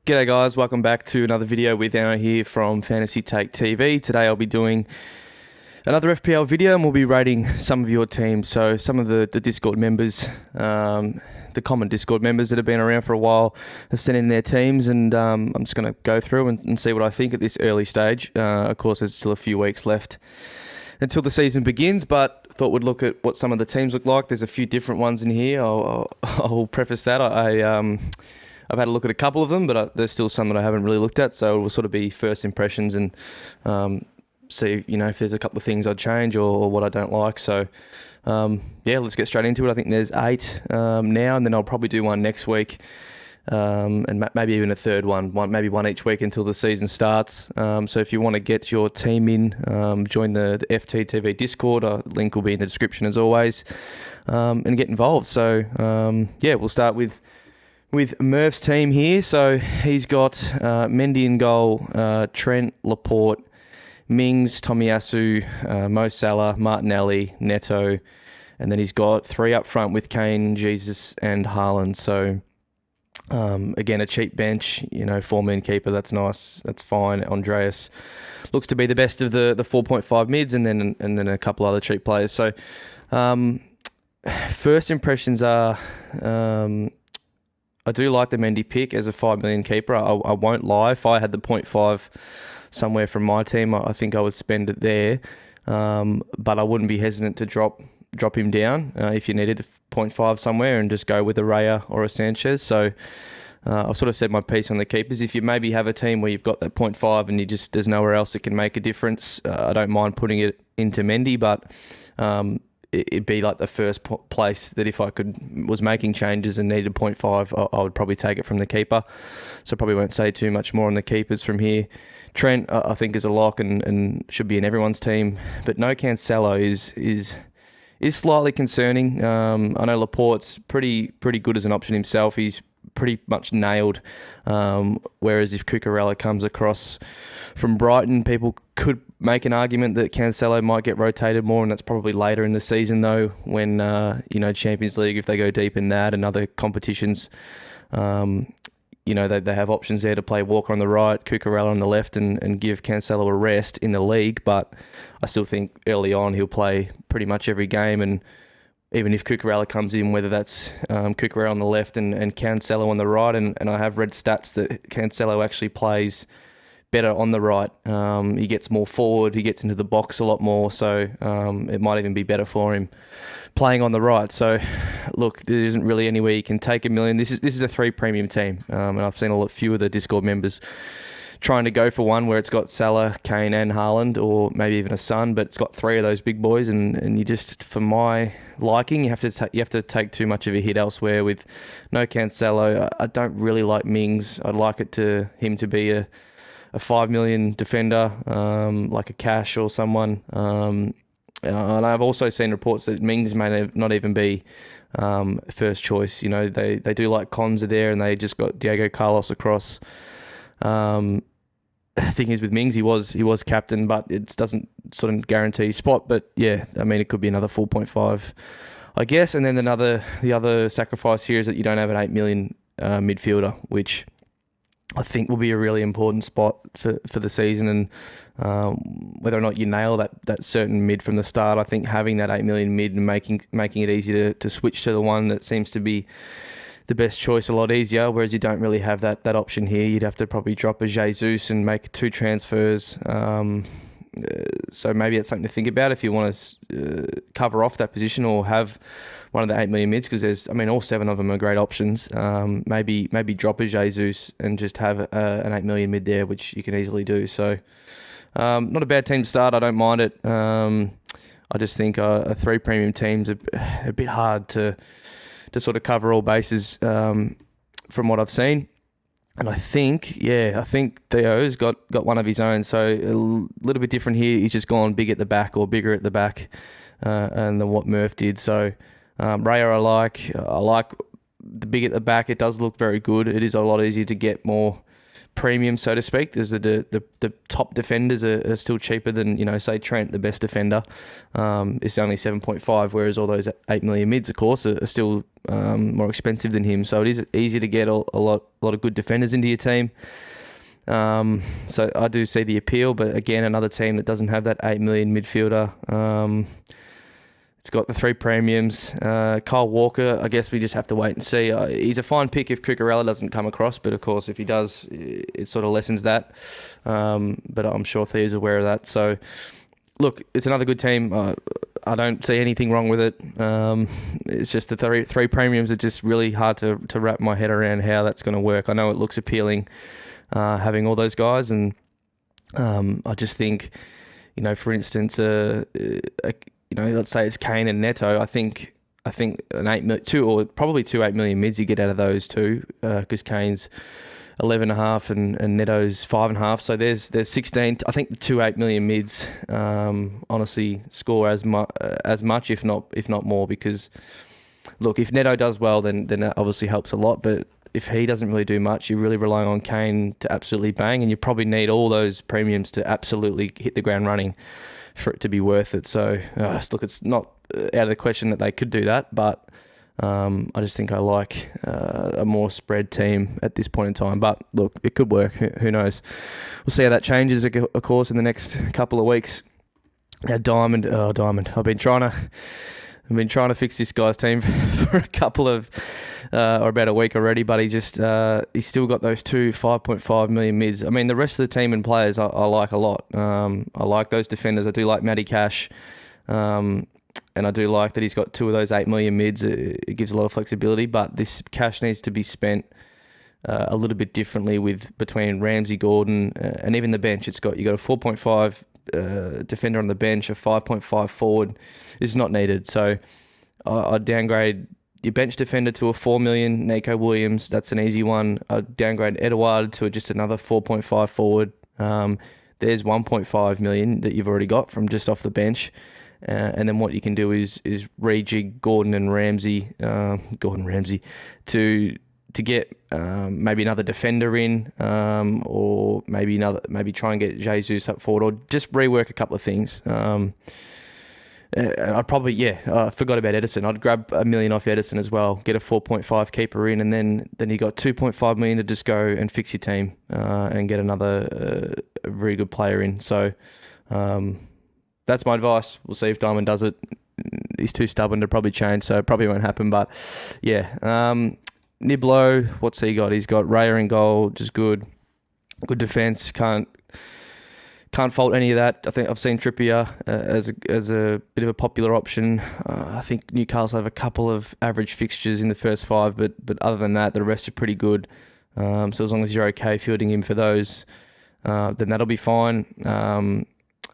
G'day guys, welcome back to another video with Anna here from Fantasy Take TV. Today I'll be doing another FPL video and we'll be rating some of your teams. So some of the Discord members, the common Discord members that have been around for a while have sent in their teams, and I'm just going to go through and see what I think at this early stage. Of course, there's still a few weeks left until the season begins, but thought we'd look at what some of the teams look like. There's a few different ones in here. I'll preface that. I've had a look at a couple of them, but there's still some that I haven't really looked at. So it will sort of be first impressions and see, if there's a couple of things I'd change or what I don't like. So let's get straight into it. I think there's 8 now, and then I'll probably do one next week, and maybe even a third one, maybe one each week until the season starts. So if you want to get your team in, join the FTTV Discord. Link will be in the description as always, and get involved. So we'll start with Murph's team here. So he's got Mendy in goal, Trent, Laporte, Mings, Tomiyasu, Mo Salah, Martinelli, Neto, and then he's got 3 up front with Kane, Jesus, and Haaland. So again, a cheap bench, 4-man keeper. That's nice. That's fine. Andreas looks to be the best of the 4.5 mids, and then a couple other cheap players. So first impressions are, I do like the Mendy pick as a 5 million keeper. I won't lie. If I had the 0.5 somewhere from my team, I think I would spend it there. But I wouldn't be hesitant to drop him down if you needed a 0.5 somewhere and just go with a Raya or a Sanchez. So I've sort of said my piece on the keepers. If you maybe have a team where you've got that 0.5 and there's nowhere else that can make a difference, I don't mind putting it into Mendy, but it'd be like the first place that if I was making changes and needed 0.5, I would probably take it from the keeper. So probably won't say too much more on the keepers from here. Trent, I think, is a lock and should be in everyone's team, but no Cancelo is slightly concerning. I know Laporte's pretty good as an option himself. He's pretty much nailed. Whereas if Cucurella comes across from Brighton, people could make an argument that Cancelo might get rotated more, and that's probably later in the season though, when Champions League, if they go deep in that and other competitions, they have options there to play Walker on the right, Cucurella on the left, and give Cancelo a rest in the league. But I still think early on he'll play pretty much every game, and even if Cucurella comes in, whether that's Cucurella on the left and Cancelo on the right, and I have read stats that Cancelo actually plays better on the right. He gets more forward, he gets into the box a lot more, so it might even be better for him playing on the right. So look, there isn't really any way you can take $1 million. This is a 3 premium team, and I've seen a few of the Discord members trying to go for one where it's got Salah, Kane and Haaland, or maybe even a Son, but it's got 3 of those big boys, and you just, for my liking, you have to take too much of a hit elsewhere. With no Cancelo, I don't really like Mings. I'd like him to be a 5 million defender, like a Cash or someone. And I've also seen reports that Mings may not even be first choice. They do like Konza there, and they just got Diego Carlos across. The thing is with Mings, he was captain, but it doesn't sort of guarantee his spot. But yeah, I mean, it could be another 4.5, I guess. And then the other sacrifice here is that you don't have an 8 million midfielder, which I think will be a really important spot for the season. And whether or not you nail that certain mid from the start, I think having that 8 million mid and making it easy to switch to the one that seems to be the best choice a lot easier, whereas you don't really have that option here. You'd have to probably drop a Jesus and make 2 transfers. So maybe it's something to think about if you want to cover off that position or have one of the 8 million mids, because all 7 of them are great options. Maybe drop a Jesus and just have an 8 million mid there, which you can easily do. So not a bad team to start. I don't mind it. I just think a 3 premium team's a bit hard to sort of cover all bases from what I've seen. And I think Theo's got one of his own. So a little bit different here. He's just gone big at the back or bigger at the back than what Murph did. So Raya I like the big at the back. It does look very good. It is a lot easier to get more premium, so to speak. There's the top defenders are still cheaper than, say Trent, the best defender. It's only 7.5, whereas all those 8 million mids, of course, are still more expensive than him. So it is easy to get a lot of good defenders into your team. So I do see the appeal, but again, another team that doesn't have that 8 million midfielder. It's got the 3 premiums. Kyle Walker, I guess we just have to wait and see. He's a fine pick if Cucurella doesn't come across, but of course, if he does, it sort of lessens that. But I'm sure Theo's aware of that. So, look, it's another good team. I don't see anything wrong with it. It's just the three premiums are just really hard to wrap my head around how that's going to work. I know it looks appealing, having all those guys, and I just think, for instance, let's say it's Kane and Neto. I think an 2 or probably 2 8 million mids you get out of those two, because Kane's 11.5 and Neto's 5.5. So there's 16. I think the 2 8 million mids honestly score as much, if not more, because look, if Neto does well, then that obviously helps a lot. But if he doesn't really do much, you're really relying on Kane to absolutely bang, and you probably need all those premiums to absolutely hit the ground running for it to be worth it. So look, it's not out of the question that they could do that, but I just think I like a more spread team at this point in time. But look, it could work. Who knows? We'll see how that changes, of course, in the next couple of weeks. Now, Diamond. I've been trying to fix this guy's team for a couple of or about a week already, but he's still got those 2 5.5 million mids. I mean, the rest of the team and players I like a lot. I like those defenders. I do like Matty Cash, and I do like that he's got 2 of those 8 million mids. It gives a lot of flexibility, but this cash needs to be spent a little bit differently between Ramsey, Gordon, and even the bench. You got a 4.5 defender on the bench, a 5.5 forward is not needed. So I'd downgrade your bench defender to a 4 million, Nico Williams. That's an easy one. I'd downgrade Edouard to just another 4.5 forward. There's 1.5 million that you've already got from just off the bench. And then what you can do is rejig Gordon and Ramsey, to get maybe another defender in, or maybe try and get Jesus up forward, or just rework a couple of things. I'd probably, I forgot about Edison. I'd grab $1 million off Edison as well, get a 4.5 keeper in, and then you got 2.5 million to just go and fix your team and get another a very good player in. So that's my advice. We'll see if Diamond does it. He's too stubborn to probably change, so it probably won't happen. But yeah, Niblo, what's he got? He's got Raya in goal, just good defense. Can't fault any of that. I think I've seen Trippier as a bit of a popular option. I think Newcastle have a couple of average fixtures in the first 5, but other than that, the rest are pretty good. So as long as you're okay fielding him for those, then that'll be fine.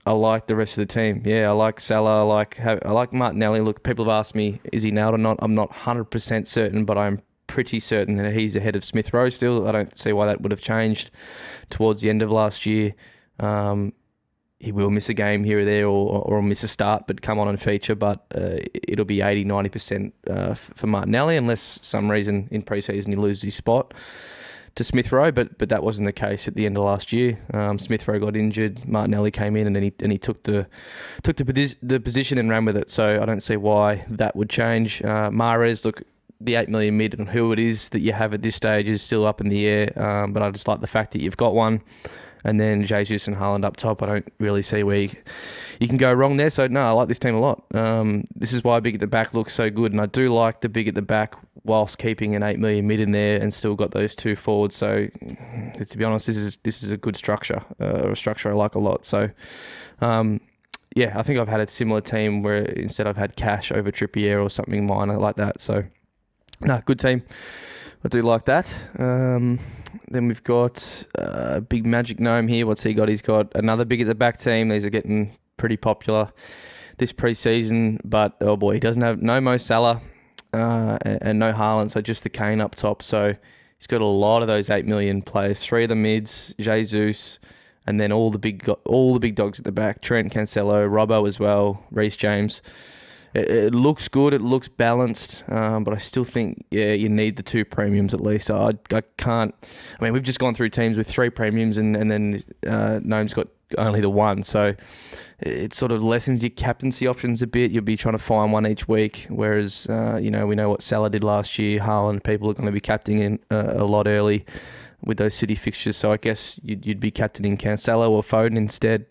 I like the rest of the team. Yeah, I like Salah. I like Martinelli. Look, people have asked me, is he nailed or not? I'm not 100% certain, but I'm pretty certain that he's ahead of Smith Rowe still. I don't see why that would have changed towards the end of last year. He will miss a game here or there, or miss a start, but come on and feature. But it'll be 80-90% for Martinelli, unless some reason in pre-season he loses his spot to Smith Rowe. But that wasn't the case at the end of last year. Smith Rowe got injured, Martinelli came in, and then he took the position and ran with it. So I don't see why that would change. Mahrez, look, the 8 million mid and who it is that you have at this stage is still up in the air. But I just like the fact that you've got one. And then Jesus and Haaland up top. I don't really see where you can go wrong there. So, no, I like this team a lot. This is why big at the back looks so good. And I do like the big at the back whilst keeping an 8 million mid in there and still got those 2 forwards. So, to be honest, this is a good structure, a structure I like a lot. So, I think I've had a similar team where instead I've had Cash over Trippier or something minor like that. So, no, good team. I do like that. Then we've got Big Magic Gnome here. What's he got? He's got another big at the back team. These are getting pretty popular this pre-season. But, oh boy, he doesn't have no Mo Salah and no Haaland, so just the Kane up top. So he's got a lot of those 8 million players. 3 of the mids, Jesus, and then all the big dogs at the back. Trent, Cancelo, Robbo as well, Reece James. it looks good. It looks balanced. But I still think, yeah, you need the two premiums at least. I can't. I mean, we've just gone through teams with three premiums, and then Gnome's got only the one. So it sort of lessens your captaincy options a bit. You'll be trying to find one each week. Whereas, we know what Salah did last year. Haaland, people are going to be captaining a lot early with those City fixtures. So I guess you'd be captaining Cancelo or Foden instead,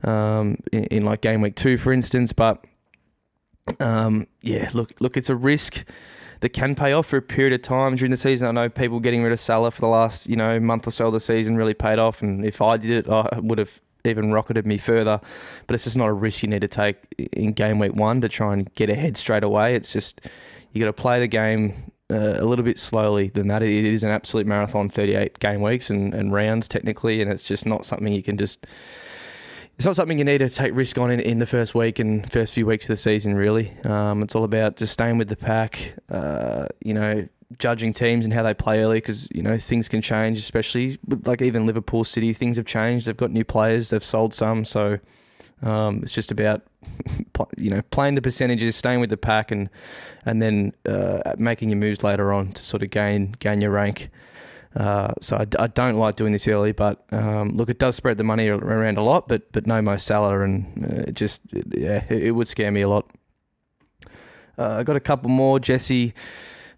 in like game week 2, for instance. But look, it's a risk that can pay off for a period of time during the season. I know people getting rid of Salah for the last, month or so of the season really paid off. And if I did it, I would have even rocketed me further. But it's just not a risk you need to take in game week 1 to try and get ahead straight away. It's just, you got to play the game a little bit slowly than that. It is an absolute marathon, 38 game weeks and rounds technically. And it's just not something you can just... It's not something you need to take risk on in the first week and first few weeks of the season, really. It's all about just staying with the pack, judging teams and how they play early, because, things can change, especially with, like, even Liverpool City. Things have changed. They've got new players. They've sold some. So it's just about, playing the percentages, staying with the pack, and then making your moves later on to sort of gain your rank. So I don't like doing this early, but look, it does spread the money around a lot, but no Mo Salah, and it would scare me a lot. I got a couple more. Jesse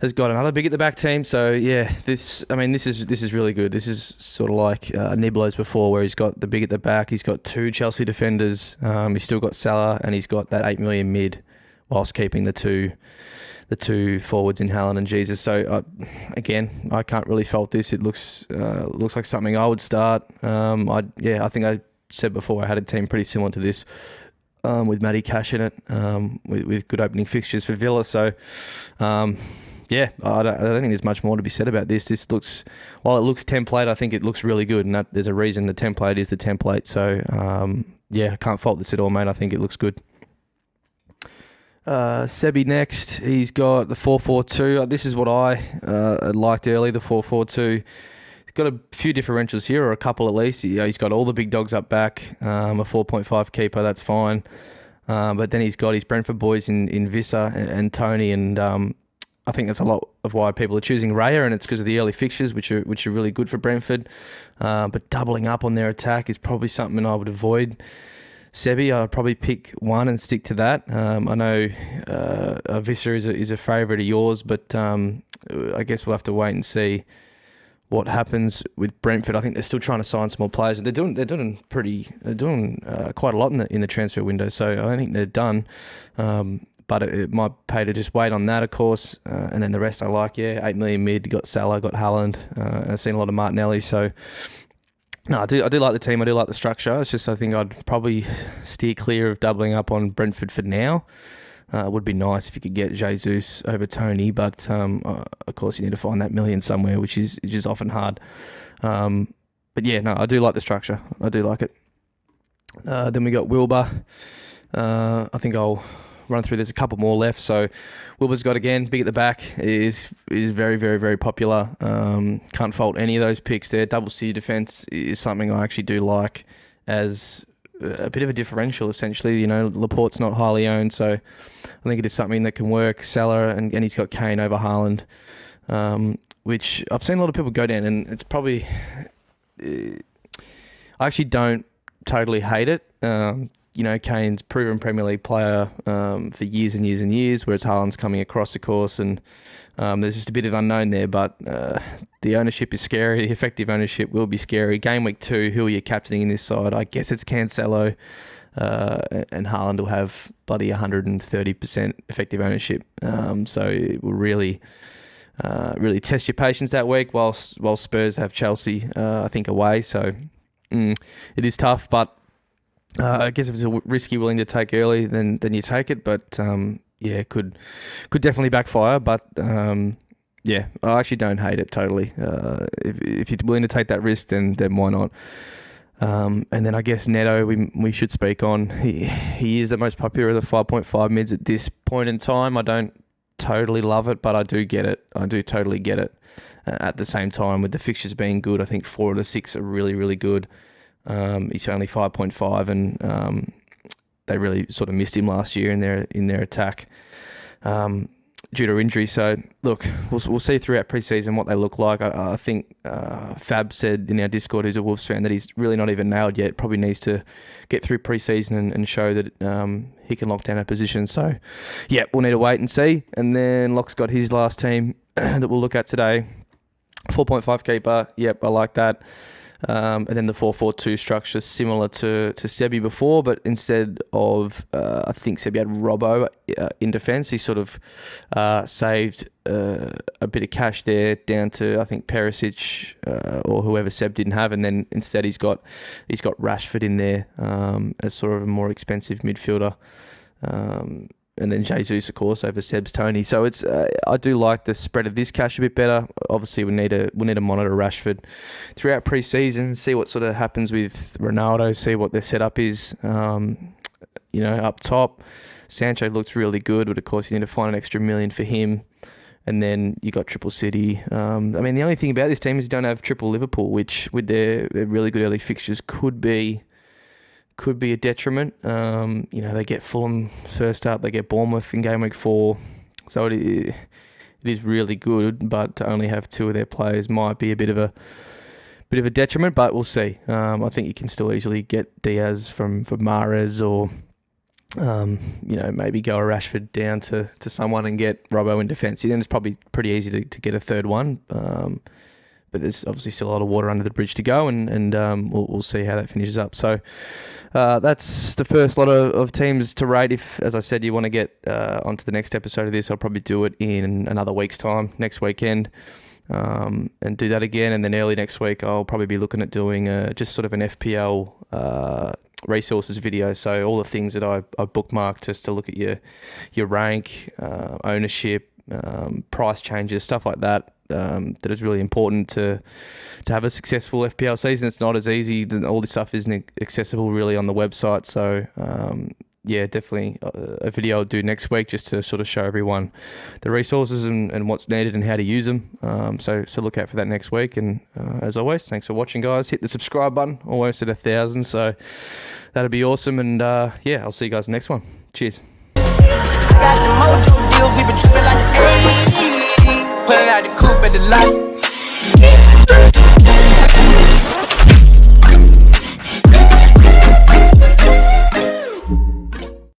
has got another big at the back team, so yeah, this is really good. This is sort of like Niblo's before, where he's got the big at the back. He's got 2 Chelsea defenders. He's still got Salah, and he's got that 8 million mid, whilst keeping the two forwards in Haaland and Jesus. So again, I can't really fault this. It looks like something I would start. I think I said before I had a team pretty similar to this, with Matty Cash in it, with good opening fixtures for Villa. So I don't think there's much more to be said about this. This looks, while it looks template, I think it looks really good, and that there's a reason the template is the template. So I can't fault this at all, mate. I think it looks good. Sebi next. He's got the 4-4-2. This is what I liked early, the 4-4-2. He's got a few differentials here, or a couple at least. He's got all the big dogs up back, a 4.5 keeper, that's fine. But then he's got his Brentford boys in Vissa and Tony, and I think that's a lot of why people are choosing Raya, and it's because of the early fixtures, which are really good for Brentford. But doubling up on their attack is probably something I would avoid. Sebi, I'd probably pick one and stick to that. I know Vissa is a favourite of yours, but I guess we'll have to wait and see what happens with Brentford. I think they're still trying to sign some more players. They're doing quite a lot in the transfer window, so I don't think they're done. But it might pay to just wait on that, of course. And then the rest I like. 8 million mid. Got Salah, got Haaland, and I've seen a lot of Martinelli. So. No, I do like the team. I do like the structure. It's just I think I'd probably steer clear of doubling up on Brentford for now. It would be nice if you could get Jesus over Tony, but of course you need to find that million somewhere, which is often hard. But yeah, no, I do like the structure. I do like it. Then we got Wilbur. I think I'll run through. There's a couple more left. So Wilbur's got, again, big at the back, is very, very, very popular. Can't fault any of those picks there. Double City defence is something I actually do like as a bit of a differential, essentially. Laporte's not highly owned, so I think it is something that can work. Salah, and he's got Kane over Haaland, which I've seen a lot of people go down, and it's probably... I actually don't totally hate it. Kane's proven Premier League player for years and years and years, whereas Haaland's coming across, of course, and there's just a bit of unknown there, but the ownership is scary. The effective ownership will be scary. Game week 2, who are you captaining in this side? I guess it's Cancelo, and Haaland will have bloody 130% effective ownership. So it will really test your patience that week, while Spurs have Chelsea, I think, away. So it is tough, but I guess if it's a risk you're willing to take early, then you take it. But could definitely backfire. But I actually don't hate it totally. If you're willing to take that risk, then why not? And then I guess Neto we should speak on. He is the most popular of the 5.5 mids at this point in time. I don't totally love it, but I do get it. I do totally get it. At the same time, with the fixtures being good, I think 4 of the 6 are really, really good. He's only 5.5, and they really sort of missed him last year in their attack. Due to injury. So look, we'll see throughout preseason what they look like. I think Fab said in our Discord, who's a Wolves fan, that he's really not even nailed yet. Probably needs to get through preseason and show that he can lock down a position. So yeah, we'll need to wait and see. And then Locke's got his last team that we'll look at today. 4.5 keeper. Yep, I like that. And then the 4-4-2 structure, similar to Sebi before, but instead of, I think Sebi had Robbo in defence, he sort of saved a bit of cash there down to, I think, Perisic or whoever Seb didn't have, and then instead he's got Rashford in there as sort of a more expensive midfielder. And then Jesus, of course, over Seb's Tony. So it's I do like the spread of this cash a bit better. Obviously, we need to monitor Rashford throughout pre-season, see what sort of happens with Ronaldo, see what their setup is. Up top, Sancho looks really good, but of course you need to find an extra $1 million for him. And then you got Triple City. The only thing about this team is you don't have Triple Liverpool, which with their really good early fixtures could be a detriment. They get Fulham first up, they get Bournemouth in game week 4, so it is really good. But to only have 2 of their players might be a bit of a detriment. But we'll see. I think you can still easily get Diaz from Mahrez, or maybe go a Rashford down to someone and get Robbo in defence. Then it's probably pretty easy to get a third one. But there's obviously still a lot of water under the bridge to go, and we'll see how that finishes up. So that's the first lot of teams to rate. If, as I said, you want to get onto the next episode of this, I'll probably do it in another week's time, next weekend, and do that again. And then early next week, I'll probably be looking at doing just sort of an FPL resources video. So all the things that I bookmarked just to look at your rank, ownership, price changes, stuff like that. That is really important to have a successful FPL season. It's not as easy. All this stuff isn't accessible really on the website. So definitely a video I'll do next week just to sort of show everyone the resources and what's needed and how to use them. So look out for that next week. And as always, thanks for watching, guys. Hit the subscribe button. Almost at 1,000. So that'd be awesome. And I'll see you guys next one. Cheers. Got the mojo deals, we been tripping like 80. Pulling out the coupe at the lot.